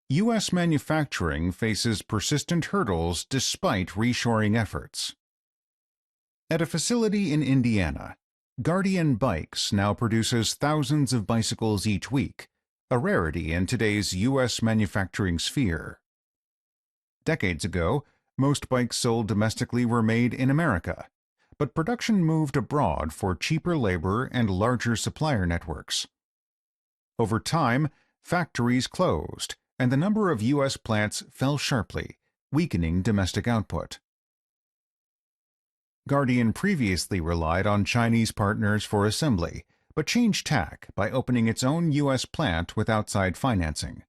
U.S. manufacturing faces persistent hurdles despite reshoring efforts. At a facility in Indiana, Guardian Bikes now produces thousands of bicycles each week, a rarity in today's U.S. manufacturing sphere. Decades ago, most bikes sold domestically were made in America, but production moved abroad for cheaper labor and larger supplier networks. Over time, factories closed, and the number of U.S. plants fell sharply, weakening domestic output. Guardian previously relied on Chinese partners for assembly, but changed tack by opening its own U.S. plant with outside financing.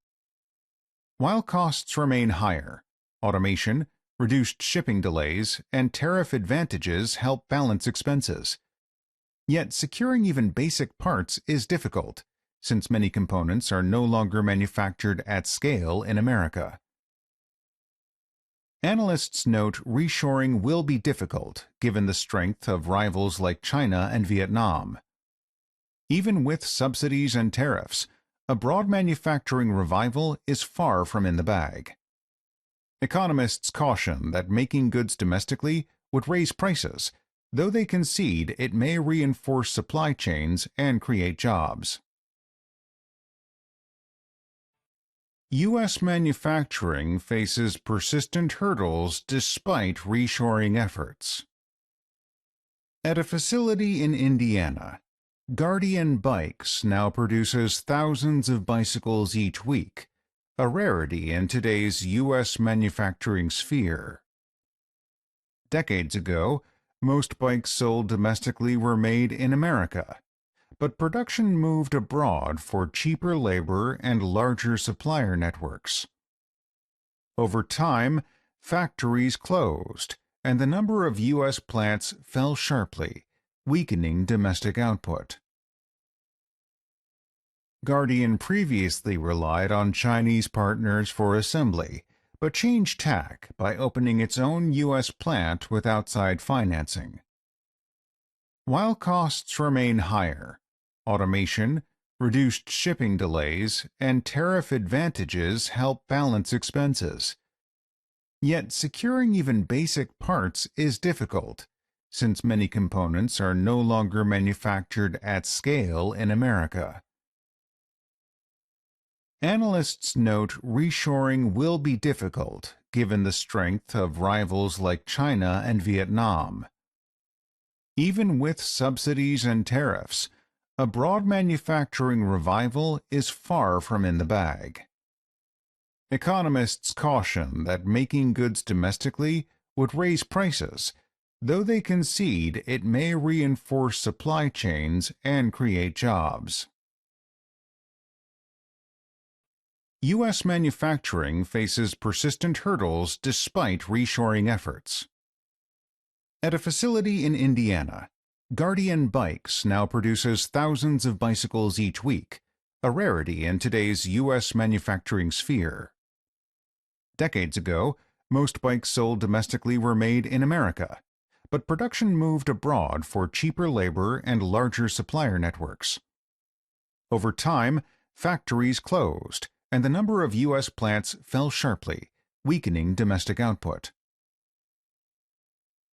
While costs remain higher, automation, reduced shipping delays, and tariff advantages help balance expenses. Yet securing even basic parts is difficult, since many components are no longer manufactured at scale in America. Analysts note reshoring will be difficult given the strength of rivals like China and Vietnam. Even with subsidies and tariffs, a broad manufacturing revival is far from in the bag. Economists caution that making goods domestically would raise prices, though they concede it may reinforce supply chains and create jobs. U.S. manufacturing faces persistent hurdles despite reshoring efforts. At a facility in Indiana, Guardian Bikes now produces thousands of bicycles each week, a rarity in today's U.S. manufacturing sphere. Decades ago, most bikes sold domestically were made in America, but production moved abroad for cheaper labor and larger supplier networks. Over time, factories closed, and the number of U.S. plants fell sharply, weakening domestic output. Guardian previously relied on Chinese partners for assembly, but changed tack by opening its own U.S. plant with outside financing. While costs remain higher, automation, reduced shipping delays, and tariff advantages help balance expenses. Yet securing even basic parts is difficult, since many components are no longer manufactured at scale in America. Analysts note reshoring will be difficult given the strength of rivals like China and Vietnam. Even with subsidies and tariffs, a broad manufacturing revival is far from in the bag. Economists caution that making goods domestically would raise prices, though they concede it may reinforce supply chains and create jobs. U.S. manufacturing faces persistent hurdles despite reshoring efforts. At a facility in Indiana, Guardian Bikes now produces thousands of bicycles each week, a rarity in today's U.S. manufacturing sphere. Decades ago, most bikes sold domestically were made in America, but production moved abroad for cheaper labor and larger supplier networks. Over time, factories closed, and the number of U.S. plants fell sharply, weakening domestic output.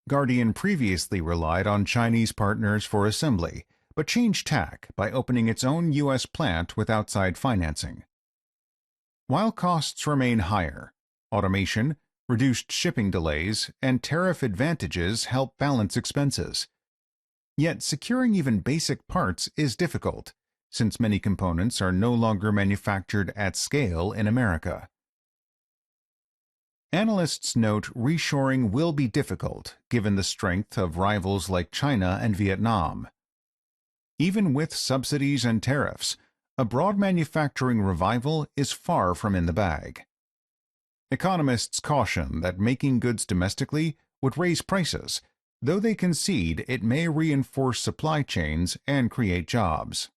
Guardian previously relied on Chinese partners for assembly, but changed tack by opening its own U.S. plant with outside financing. While costs remain higher, automation, reduced shipping delays, and tariff advantages help balance expenses. Yet securing even basic parts is difficult, since many components are no longer manufactured at scale in America. Analysts note reshoring will be difficult given the strength of rivals like China and Vietnam. Even with subsidies and tariffs, a broad manufacturing revival is far from in the bag. Economists caution that making goods domestically would raise prices, though they concede it may reinforce supply chains and create jobs.